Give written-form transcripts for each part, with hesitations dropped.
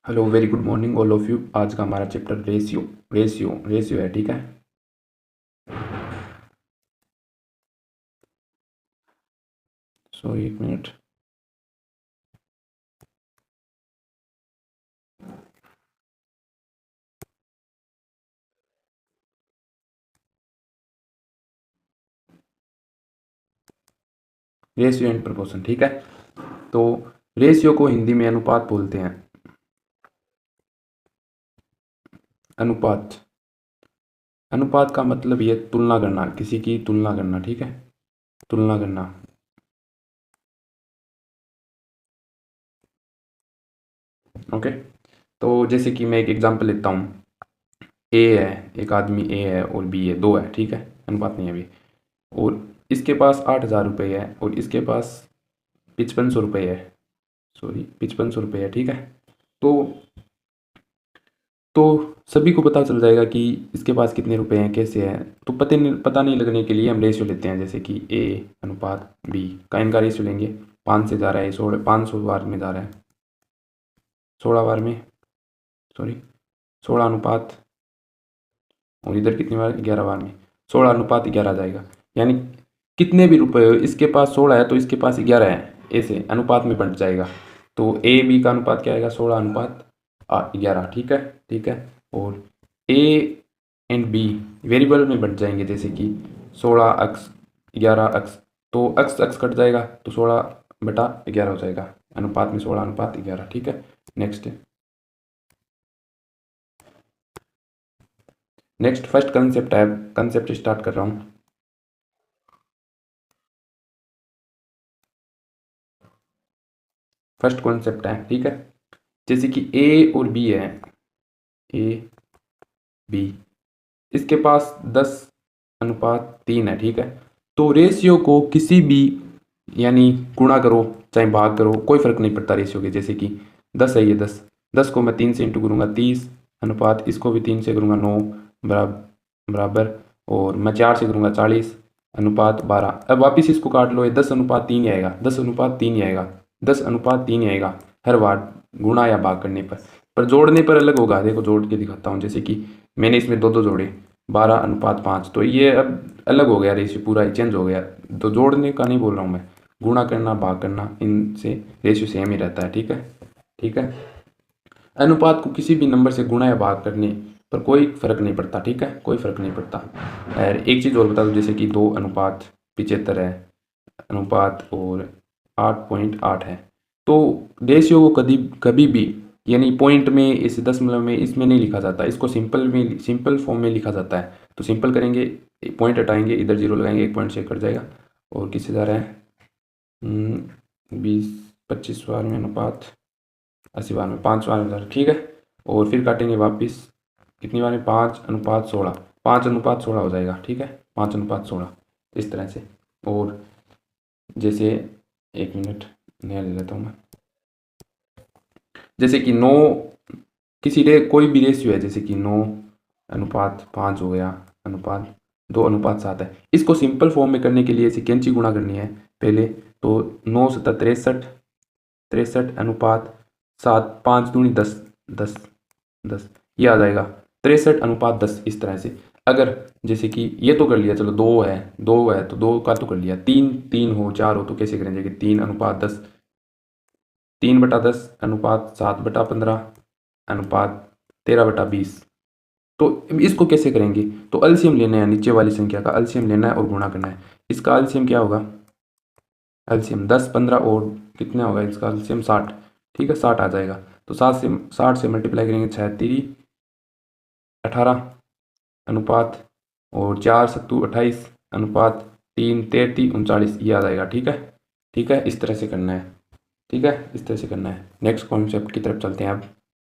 Hello very good morning all of you. आज का हमारा चैप्टर रेशियो है, ठीक है। सो एक मिनट। रेशियो एंड प्रपोर्शन, ठीक है। तो रेशियो को हिंदी में अनुपात बोलते हैं। अनुपात अनुपात का मतलब ये तुलना करना, किसी की तुलना करना, ठीक है। तुलना करना। ओके। तो जैसे कि मैं एक एग्जांपल लेता हूँ। ए है, एक आदमी ए है और बी है, दो है, ठीक है। अनुपात नहीं है अभी। और इसके पास 8,000 रुपये है और इसके पास 5500 रुपये है। सॉरी, 5500 रुपये है, ठीक है। तो तो सभी को पता चल जाएगा कि इसके पास कितने रुपए हैं, कैसे हैं। तो पता नहीं लगने के लिए हम रेशियो लेते हैं, जैसे कि ए अनुपात बी का इनका रेशियो लेंगे। 5 से जा रहा है, 500 बार में जा रहा है, 16 बार में, सॉरी 16 अनुपात, और इधर कितनी बार, 11 बार में, 16 अनुपात 11 आ जाएगा। यानी कितने भी रुपए हो, इसके पास 16 है तो इसके पास 11 है, ऐसे अनुपात में बंट जाएगा। तो ए बी का अनुपात क्या आएगा, 16 अनुपात 11, ठीक है। ठीक है। और ए एंड बी वेरिएबल में बंट जाएंगे, जैसे कि 16 अक्स 11 अक्स। तो अक्स अक्स कट जाएगा तो 16/11 हो जाएगा। अनुपात में 16 अनुपात 11, ठीक है। नेक्स्ट नेक्स्ट फर्स्ट कंसेप्ट है, कंसेप्ट स्टार्ट कर रहा हूँ। फर्स्ट कॉन्सेप्ट है, ठीक है। जैसे कि ए और बी है, ए बी, इसके पास 10/3 है, ठीक है। तो रेशियो को किसी भी, यानी गुणा करो चाहे भाग करो, कोई फर्क नहीं पड़ता रेशियो के। जैसे कि 10 है, ये 10 को मैं 3 से इंटू करूँगा 30 अनुपात, इसको भी 3 से करूँगा 9 बराबर, और मैं 4 से करूँगा 40 अनुपात 12। अब वापिस इसको काट लो, ये 10/3 ही आएगा, 10/3 ही आएगा, 10/3 ही आएगा हर बार गुणा या भाग करने पर जोड़ने पर अलग होगा। देखो जोड़ के दिखाता हूँ। जैसे कि मैंने इसमें दो दो जोड़े, 12/5, तो ये अब अलग हो गया, रेशियो पूरा चेंज हो गया। तो जोड़ने का नहीं बोल रहा हूँ मैं, गुणा करना भाग करना, इनसे रेशियो सेम ही रहता है, ठीक है। ठीक है। अनुपात को किसी भी नंबर से गुणा या भाग करने पर कोई फर्क नहीं पड़ता, ठीक है, कोई फर्क नहीं पड़ता। और एक चीज़ और बता दूँ, जैसे कि 2/75 है अनुपात, और 8.8 है। तो रेशियो को कभी कभी भी, यानी पॉइंट में, इस दशमलव में, इसमें नहीं लिखा जाता, इसको सिंपल फॉर्म में लिखा जाता है। तो सिंपल करेंगे, पॉइंट हटाएंगे, इधर जीरो लगाएंगे, एक पॉइंट से कट जाएगा। और किससे जा रहा है, 20-25 बार में अनुपात 80 बार में, 5 बार में जा रहा है, ठीक है। और फिर काटेंगे वापिस, कितनी बार में, 5/16, 5/16 हो जाएगा, ठीक है, 5/16, इस तरह से। और जैसे, एक मिनट नया ले लेता हूँ मैं। जैसे कि 9, कोई भी रेशियो है, जैसे कि 9/5 हो गया, अनुपात 2/7 है। इसको सिंपल फॉर्म में करने के लिए इसे कैंची गुणा करनी है पहले। तो 9×7 = 63 अनुपात 7, 5×2 = 10, 10 10, ये आ जाएगा 63/10, इस तरह से। अगर जैसे कि ये तो कर लिया, चलो 2 है तो 2 का तो कर लिया, 3 हो 4 हो तो कैसे करेंगे कि 3/10, 3/10 अनुपात 7/15 अनुपात 13/20। तो इसको कैसे करेंगे, तो एलसीएम लेना है, नीचे वाली संख्या का एलसीएम लेना है और गुणा करना है। इसका एलसीएम क्या होगा, एलसीएम 10, 15 और कितना होगा, इसका एलसीएम 60, ठीक है, 60 आ जाएगा। तो 60 से मल्टीप्लाई करेंगे, 6×3 = 18 अनुपात, और 4×7 = 28 अनुपात 3×33 = 39, ये आ जाएगा, ठीक है। ठीक है, इस तरह से करना है, ठीक है, इस तरह से करना है। नेक्स्ट कॉन्सेप्ट की तरफ चलते हैं अब,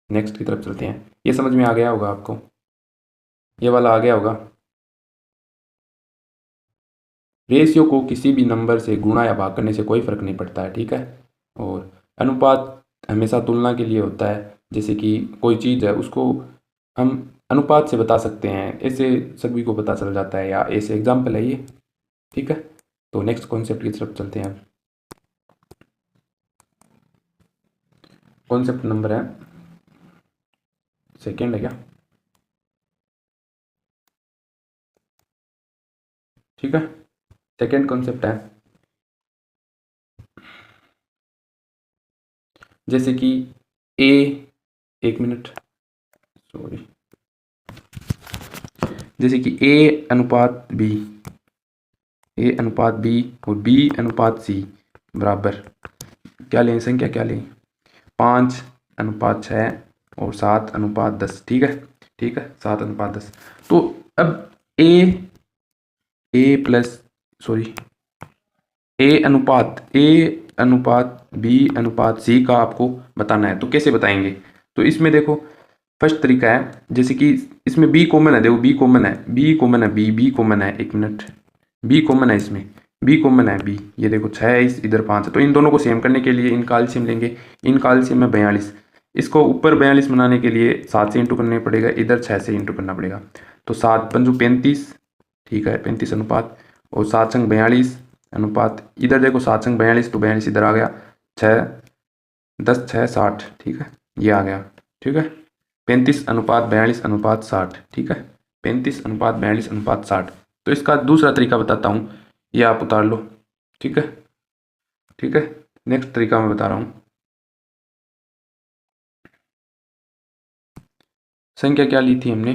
नेक्स्ट की तरफ चलते हैं। ये समझ में आ गया होगा आपको, ये वाला आ गया होगा। रेशियो को किसी भी नंबर से गुणा या भाग करने से कोई फर्क नहीं पड़ता है, ठीक है। और अनुपात हमेशा तुलना के लिए होता है, जैसे कि कोई चीज़ है उसको हम अनुपात से बता सकते हैं, ऐसे सभी को पता चल जाता है, या ऐसे एग्जाम्पल है ये, ठीक है। तो नेक्स्ट कॉन्सेप्ट की तरफ चलते हैं। कॉन्सेप्ट नंबर है सेकेंड है क्या? ठीक है, सेकेंड कॉन्सेप्ट है जैसे कि ए, एक मिनट सॉरी, जैसे कि ए अनुपात बी, ए अनुपात बी और बी अनुपात सी बराबर क्या लें, संख्या क्या लें, 5:6 और 7:10। ठीक है, ठीक है, 7:10। तो अब ए प्लस सॉरी ए अनुपात बी अनुपात सी का आपको बताना है। तो कैसे बताएंगे? तो इसमें देखो फर्स्ट तरीका है, जैसे कि इसमें बी कॉमन है, देखो बी कॉमन है, बी कॉमन है, एक मिनट, बी कॉमन है, इसमें बी कॉमन है, बी, ये देखो 6 है, इधर 5 है। तो इन दोनों को सेम करने के लिए इनका एलसीएम लेंगे, इनका एलसीएम है 42, इसको ऊपर 42 बनाने के लिए 7 से इंटू करना पड़ेगा, इधर 6 से इंटू करना पड़ेगा। तो 7×5 = 35, ठीक है, 35 अनुपात, और 7×42 अनुपात, इधर देखो 7×42 तो 42 इधर आ गया, 6 10 6 60, ठीक है, ये आ गया, ठीक है, 35:42:60, ठीक है, 35:42:60। तो इसका दूसरा तरीका बताता हूँ, ये आप उतार लो, ठीक है, ठीक है। नेक्स्ट तरीका मैं बता रहा हूँ, संख्या क्या ली थी हमने,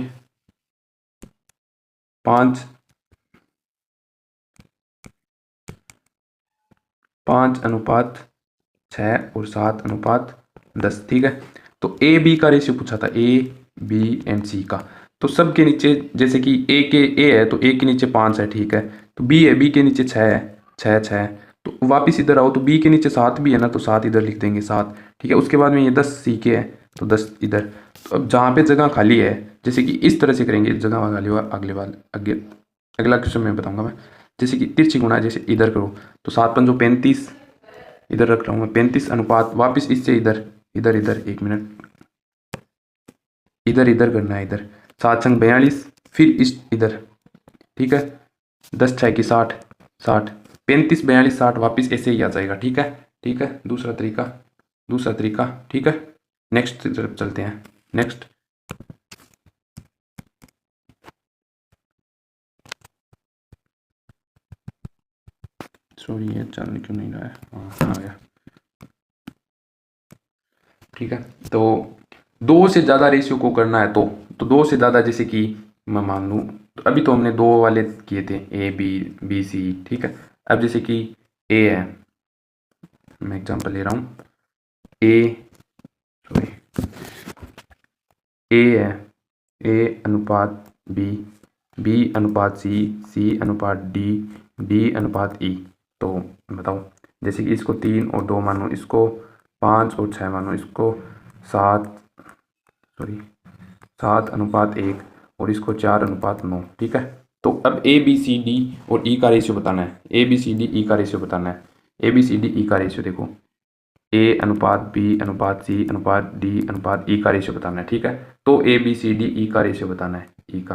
5:6 और 7:10, ठीक है। तो ए बी का रेशियो पूछा था, ए बी एंड सी का। तो सब के नीचे, जैसे कि ए है तो ए के नीचे 5 है, ठीक है, तो बी है, बी के नीचे 6 है, 6 6, तो वापस इधर आओ, तो बी के नीचे 7 भी है ना, तो 7 इधर लिख देंगे, 7, ठीक है। उसके बाद में ये 10 सी के है, तो 10 इधर। तो अब जहाँ पे जगह खाली है, जैसे कि इस तरह से करेंगे, जगह खाली हुआ, अगले बार अगला क्वेश्चन में बताऊंगा मैं। जैसे कि तिरछी गुणा, जैसे इधर करो, तो 7×5 = 35, इधर रख रहा हूँ मैं, 35 अनुपात, वापस इससे इधर, इधर इधर, एक मिनट, इधर इधर करना है, इधर 7×42, फिर इस इधर, ठीक है, 10 6 की 60, 60, 35 42 60, वापस ऐसे ही आ जाएगा, ठीक है, ठीक है। दूसरा तरीका, दूसरा तरीका, ठीक है। नेक्स्ट तरफ चलते हैं, नेक्स्ट, सॉरी ये चल क्यों नहीं रहा है, हाँ आ गया, ठीक है। तो 2 से ज़्यादा रेशियो को करना है, तो 2 से ज़्यादा, जैसे कि मैं मान लूँ, तो अभी तो हमने 2 वाले किए थे, ए बी बी सी, ठीक है। अब जैसे कि ए है, मैं एग्जांपल ले रहा हूँ, ए सॉरी ए है, ए अनुपात बी, बी अनुपात सी, सी अनुपात डी, डी अनुपात ई। तो बताओ, जैसे कि इसको 3 और 2 मानो, इसको 5 और 6 मानो, इसको 7:1 और इसको 4:9, ठीक है। तो अब ए बी सी डी और ई का रेशियो बताना है, A B C D E का रेशियो बताना है, A B C D E का रेशियो देखो, ए अनुपात बी अनुपात सी अनुपात डी अनुपात ई का रेशियो बताना है, ठीक है। तो A B C D E का रेशियो बताना है, ई का,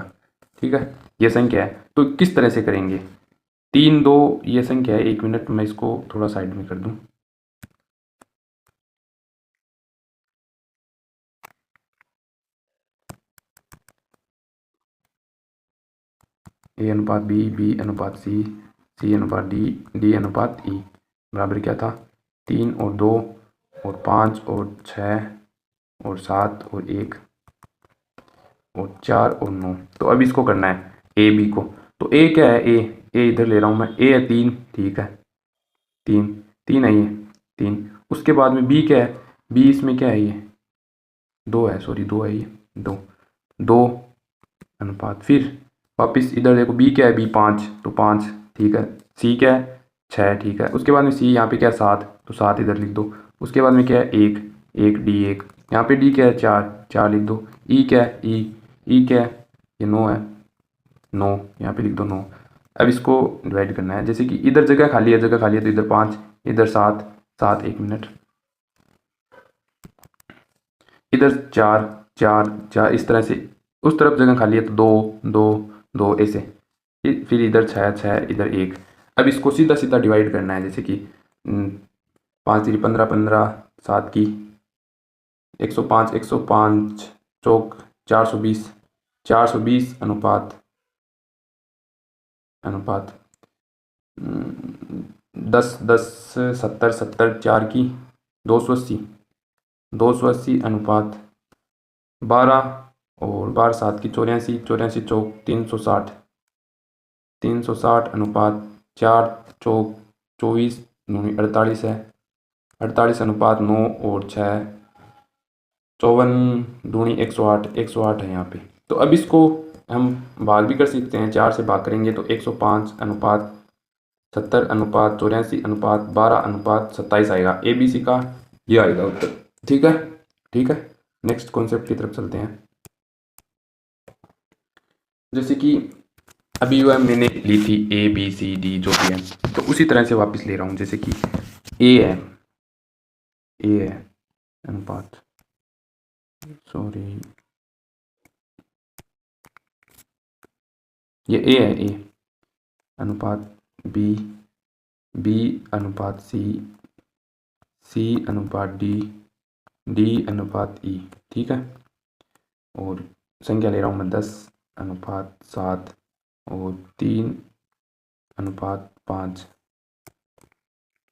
ठीक है। ये संख्या है, तो किस तरह से करेंगे, 3 2 ये संख्या है, एक मिनट मैं इसको थोड़ा साइड में कर दूं, ए अनुपात बी, बी अनुपात सी, सी अनुपात डी, डी अनुपात ई बराबर क्या था, 3 और 2 और 5 और 6 और 7 और 1 और 4 और 9। तो अब इसको करना है ए बी को। तो ए क्या है, ए इधर ले रहा हूँ मैं, ए है 3, ठीक है, 3 3 है ये, 3। उसके बाद में बी क्या है, बी इसमें क्या है, ये 2 है, सॉरी 2 है ये, 2 2 अनुपात, फिर वापस इधर देखो, बी क्या है, बी 5, तो 5, ठीक है, सी क्या है 6, ठीक है। उसके बाद में सी यहाँ पे क्या है 7, तो 7 इधर लिख दो। उसके बाद में क्या है 1 1 डी 1, यहाँ पे डी क्या है 4 4 लिख दो। ई क्या है, ई क्या है, ये 9 है, 9 यहाँ पे लिख दो 9। अब इसको डिवाइड करना है, जैसे कि इधर जगह खाली है, जगह खाली है, तो इधर 5 इधर 7 7, एक मिनट, इधर 4 4 4, इस तरह से उस तरफ जगह खाली है, तो 2 2 2 ऐसे, फिर इधर 6 6 इधर 1। अब इसको सीधा सीधा डिवाइड करना है, जैसे कि 5 3 15 15, 7 की 105 105 चौक 420, 420 अनुपात 10 10 70 70 4 की 280, 280 अनुपात 12 और 12 7 की 84, 84 चौक 360, 360 अनुपात 4 चौक 24 दूनी 48 है, 48 अनुपात 9 और 6 54 दूनी 108, 108 है यहाँ पे। तो अब इसको हम भाग भी कर सकते हैं, 4 से भाग करेंगे तो 105 अनुपात 70 अनुपात 84 अनुपात 12 अनुपात 27 आएगा। ABC का ये आएगा उत्तर। ठीक है, ठीक है। नेक्स्ट कॉन्सेप्ट की तरफ चलते हैं। जैसे कि अभी जो है मैंने ली थी ABCD जो भी है, तो उसी तरह से वापस ले रहा हूँ। जैसे कि A है अनुपात, सॉरी ये A है, A अनुपात B अनुपात C अनुपात D अनुपात E। ठीक है, और संख्या ले रहा हूँ मैं 10 अनुपात 7 और 3 अनुपात 5।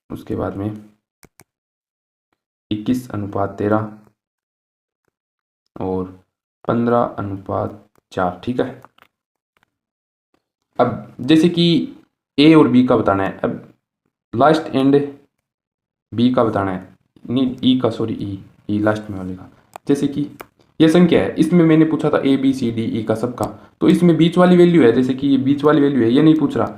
उसके बाद में 21 अनुपात 13 और 15 अनुपात 4। ठीक है, अब जैसे कि A और B का बताना है, अब लास्ट एंड B का बताना है, नहीं E का, सॉरी E लास्ट में वाले का। जैसे कि ये संख्या है, इसमें मैंने पूछा था ABCDE का सबका, तो इसमें बीच वाली वैल्यू है, जैसे कि ये बीच वाली वैल्यू है, ये नहीं पूछ रहा,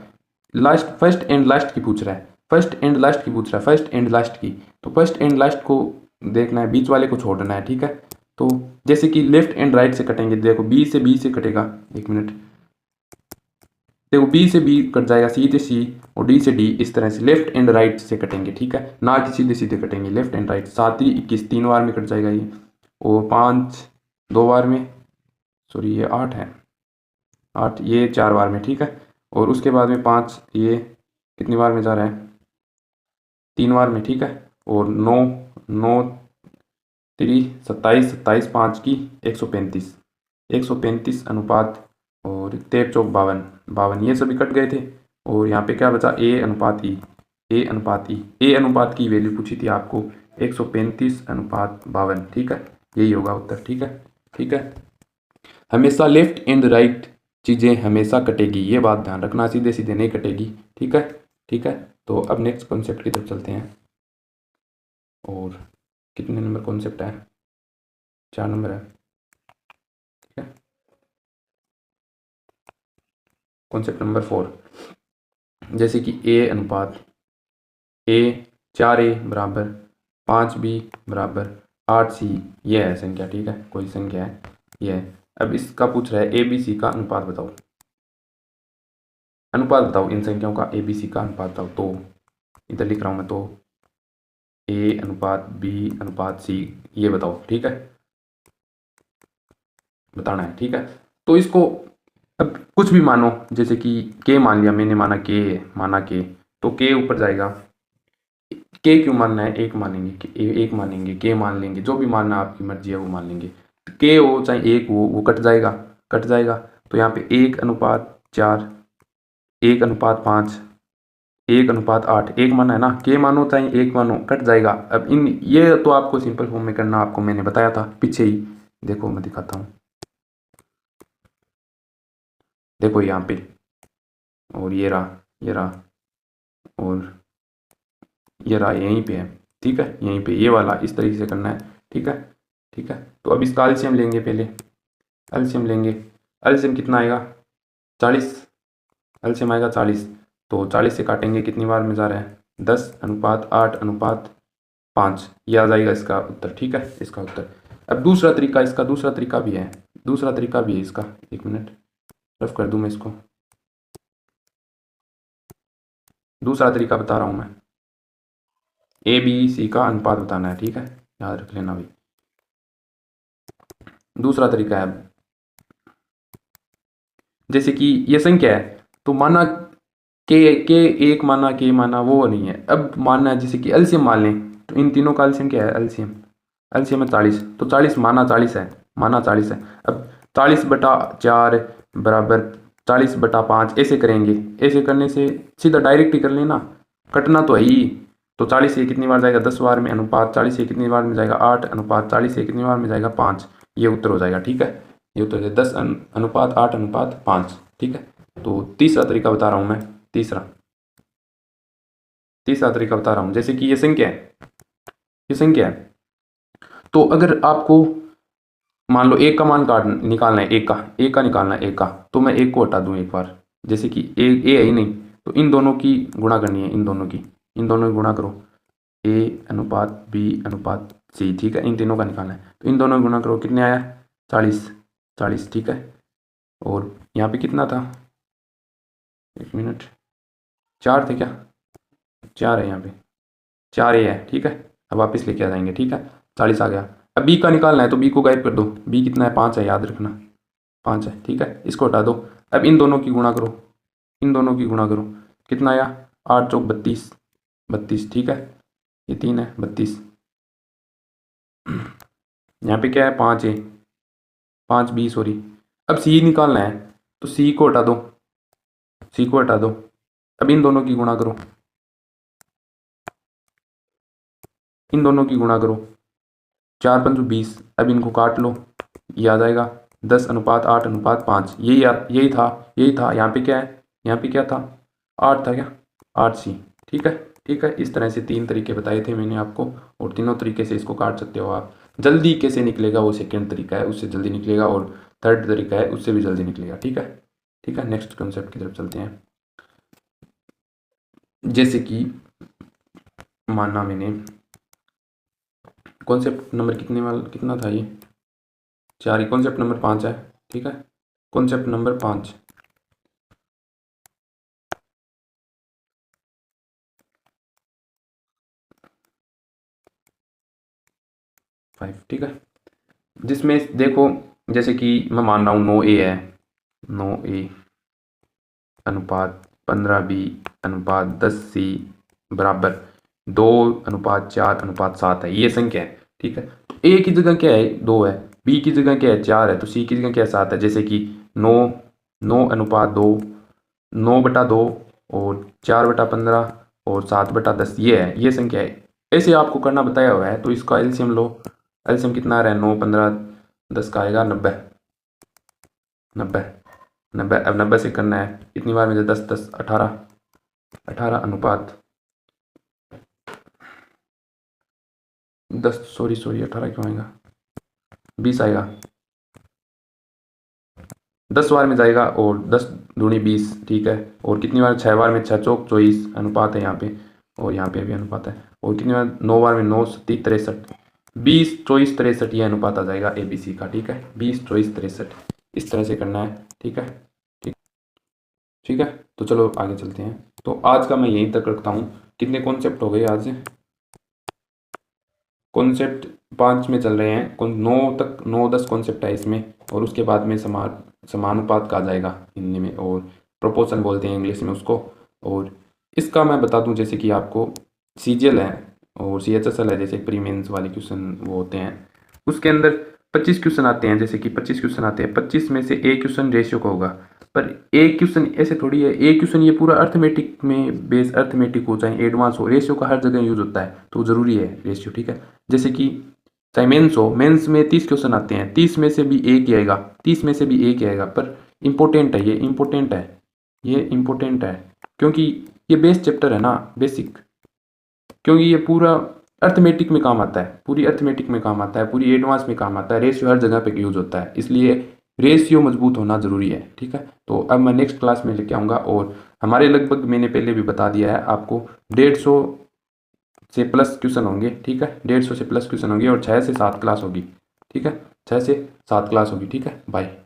लास्ट फर्स्ट एंड लास्ट की पूछ रहा है, फर्स्ट एंड लास्ट की पूछ रहा है, फर्स्ट एंड लास्ट की। तो फर्स्ट एंड लास्ट को देखना है, बीच वाले को छोड़ना है। ठीक है, तो जैसे कि लेफ्ट एंड राइट से कटेंगे, देखो B से कटेगा, एक मिनट, देखो B से B कट जाएगा, C से C और D से D, इस तरह से लेफ्ट एंड राइट से कटेंगे। ठीक है, ना कि सीधे सीधे कटेंगे, लेफ्ट एंड राइट। 7 21 3 बार में कट जाएगा ये, और 5 2 बार में, सॉरी ये 8 है, 8 ये 4 बार में। ठीक है, और उसके बाद में 5 ये कितनी बार में जा रहा है, 3 बार में। ठीक है, और 9 9 3 27 27 5 की 135, 135 अनुपात और 13 चौक 52, 52 ये सभी कट गए थे। और यहाँ पे क्या बचा, A अनुपात E, A अनुपात E, A अनुपात की वैल्यू पूछी थी आपको 135 अनुपात 52। ठीक है, यही होगा उत्तर। ठीक है, ठीक है, हमेशा लेफ्ट एंड राइट चीज़ें हमेशा कटेगी, ये बात ध्यान रखना, सीधे सीधे नहीं कटेगी। ठीक है, ठीक है। तो अब नेक्स्ट कॉन्सेप्ट की तरफ चलते हैं। और कितने नंबर कॉन्सेप्ट है, 4 नंबर है। ठीक है, कॉन्सेप्ट नंबर 4, जैसे कि A अनुपात A 4A बराबर 5B बराबर 8C, ये है संख्या। ठीक है, कोई संख्या है ये है। अब इसका पूछ रहा है ABC का अनुपात बताओ, अनुपात बताओ इन संख्याओं का, ABC का अनुपात बताओ। तो इधर लिख रहा हूँ मैं, तो A अनुपात B अनुपात C, ये बताओ। ठीक है, बताना है। ठीक है, तो इसको अब कुछ भी मानो, जैसे कि K मान लिया मैंने, माना K, तो K ऊपर जाएगा। K क्यों मानना है, एक मानेंगे, एक मानेंगे, K मान लेंगे, जो भी मानना आपकी मर्जी है वो मान लेंगे। तो K हो चाहे एक हो, वो कट जाएगा, कट जाएगा। तो यहाँ पे 1 अनुपात 4, 1 अनुपात 5, 1 अनुपात 8, एक माना है ना, K मानो चाहे एक मानो, कट जाएगा। अब इन ये तो आपको सिंपल फॉर्म में करना, आपको मैंने बताया था पीछे ही, देखो मैं दिखाता हूँ, देखो यहाँ पे, और ये रहा और ये रहा, यहीं पे है। ठीक है, यहीं पे ये वाला इस तरीके से करना है। ठीक है, ठीक है। तो अब इसका एलसीएम लेंगे, पहले एलसीएम लेंगे। एलसीएम कितना आएगा, 40, एलसीएम आएगा 40। तो 40 से काटेंगे, कितनी बार में जा रहा है, 10 अनुपात 8 अनुपात 5, ये आ जाएगा इसका उत्तर। ठीक है, इसका उत्तर। अब दूसरा तरीका, इसका दूसरा तरीका भी है, दूसरा तरीका भी है इसका, एक मिनट रफ कर दूं मैं इसको, दूसरा तरीका बता रहा हूँ मैं, ABC का अनुपात बताना है। ठीक है, याद रख लेना भाई, दूसरा तरीका है। जैसे कि ये संख्या है, तो माना के एक माना, के माना, वो नहीं है। अब मानना है जैसे कि एलसीएम मान लें, तो इन तीनों का एलसीएम क्या है, एलसीएम है 40, तो 40 माना 40 है, माना 40 है। अब 40/4 बराबर 40/5 ऐसे करेंगे। ऐसे करने से सीधा डायरेक्ट ही कर लेना, कटना तो है ही। तो 40 से कितनी बार जाएगा 10 बार में, अनुपात 40 से कितनी बार में जाएगा 8, अनुपात 40 से कितनी बार में जाएगा 5। ये उत्तर हो जाएगा। ठीक है, ये उत्तर है 10 अनुपात 8 अनुपात 5। ठीक है, तो तीसरा तरीका बता रहा हूँ मैं। तीसरा तरीका बता रहा हूँ। जैसे कि ये संख्या है, ये संख्या है, तो अगर आपको मान लो एक का मान काट निकालना है, एक का निकालना है, एक का, तो मैं एक को हटा दूं एक बार। जैसे कि ए है ही नहीं, तो इन दोनों की गुणा करनी है, इन दोनों की गुणा करो, ए अनुपात बी अनुपात सी। ठीक है, इन तीनों का निकालना है, तो इन दोनों की गुणा करो, कितने आया 40। ठीक है, और यहाँ पे कितना था, एक मिनट, 4 थे क्या, 4 है यहाँ पे, 4 ए है। ठीक है, अब वापस लेके आ जाएंगे। ठीक है, 40 आ गया। अब बी का निकालना है, तो बी को गायब कर दो। बी कितना है 5 है, याद रखना 5 है। ठीक है, इसको हटा दो। अब इन दोनों की गुणा करो, इन दोनों की गुणा करो, कितना आया 8 चौक 32। ठीक है, ये 3 है 32। यहाँ पे क्या है 5 है, 5 बी सॉरी। अब सी निकालना है, तो सी को हटा दो, सी को हटा दो। अब इन दोनों की गुणा करो, इन दोनों की गुणा करो, 4 पंचू 20। अब इनको काट लो, ये आ जाएगा 10 अनुपात 8 अनुपात 5। यही था। यहाँ पे क्या है, यहाँ पे क्या था 8 था क्या, 8 सी। ठीक है, ठीक है, इस तरह से 3 तरीके बताए थे मैंने आपको, और तीनों तरीके से इसको काट सकते हो आप। जल्दी कैसे निकलेगा वो सेकेंड तरीका है, उससे जल्दी निकलेगा, और थर्ड तरीका है उससे भी जल्दी निकलेगा। ठीक है, ठीक है, नेक्स्ट कॉन्सेप्ट की तरफ चलते हैं। जैसे कि माना मैंने कॉन्सेप्ट नंबर कितना था ये 4 ही, कॉन्सेप्ट नंबर 5 है। ठीक है, कॉन्सेप्ट नंबर 5, ठीक है, जिसमें देखो, जैसे कि मैं मान रहा हूँ 9A है, 9A अनुपात 15B अनुपात 10C बराबर 2:4:7 है, ये संख्या है। ठीक है, तो A की जगह क्या है 2 है, B की जगह क्या है 4 है, तो C की जगह क्या है 7 है। जैसे कि 9:2, 9/2 और 4/15 और 7/10, ये है, ये संख्या है। ऐसे आपको करना बताया हुआ है, तो इसका एलसीएम लो। एलसीएम कितना आ रहा है 9 15 10 का आएगा 90। 90 अब 90 से करना है, कितनी बार में 10 10 18 अनुपात 10 सॉरी 18 क्यों आएगा 20 आएगा, 10 बार में जाएगा, और 10 दूनी 20। ठीक है, और कितनी बार 6 बार में 6 चौक 24 अनुपात है यहाँ पे, और यहाँ पे भी अनुपात है। और कितनी बार 9 बार में 9 37 63, 20 24 63, ये अनुपात आ जाएगा ABC का। ठीक है, 20 24 63, इस तरह से करना है। ठीक है, ठीक, ठीक है, तो चलो आगे चलते हैं। तो आज का मैं यहीं तक रखता हूँ। कितने कॉन्सेप्ट हो गए आज, कॉन्सेप्ट 5 में चल रहे हैं, 9 10 कॉन्सेप्ट है इसमें, और उसके बाद में समानुपात का आ जाएगा हिंदी में, और प्रोपोर्शन बोलते हैं इंग्लिश में उसको। और इसका मैं बता दूं, जैसे कि आपको CGL है और CHSL है, जैसे प्री मेंस वाले क्वेश्चन वो होते हैं, उसके अंदर 25 क्वेश्चन आते हैं। जैसे कि 25 क्वेश्चन आते हैं, 25 में से एक क्वेश्चन रेशियो का होगा। पर एक क्वेश्चन ऐसे थोड़ी है, एक क्वेश्चन ये पूरा अर्थमेटिक में बेस, अर्थमेटिक हो चाहे एडवांस हो, रेशियो का हर जगह यूज होता है, तो ज़रूरी है रेशियो। ठीक है, जैसे कि चाहे मेंस हो, मेंस में 30 क्वेश्चन आते हैं, 30 में से भी एक ही आएगा, 30 में से भी एक ही आएगा, पर इम्पोर्टेंट है, ये इम्पोर्टेंट है, ये इम्पोर्टेंट है, क्योंकि ये बेस चैप्टर है ना, बेसिक, क्योंकि ये पूरा अर्थमेटिक में काम आता है, पूरी अर्थमेटिक में काम आता है, पूरी एडवांस में काम आता है, रेशियो हर जगह पे यूज होता है, इसलिए रेशियो मजबूत होना ज़रूरी है। ठीक है, तो अब मैं नेक्स्ट क्लास में लेके आऊँगा, और हमारे लगभग मैंने पहले भी बता दिया है आपको 150 से प्लस क्वेश्चन होंगे। ठीक है, 150 से प्लस क्वेश्चन होंगे, और 6 से 7 क्लास होगी। ठीक है, 6 से 7 क्लास होगी। ठीक है, बाय।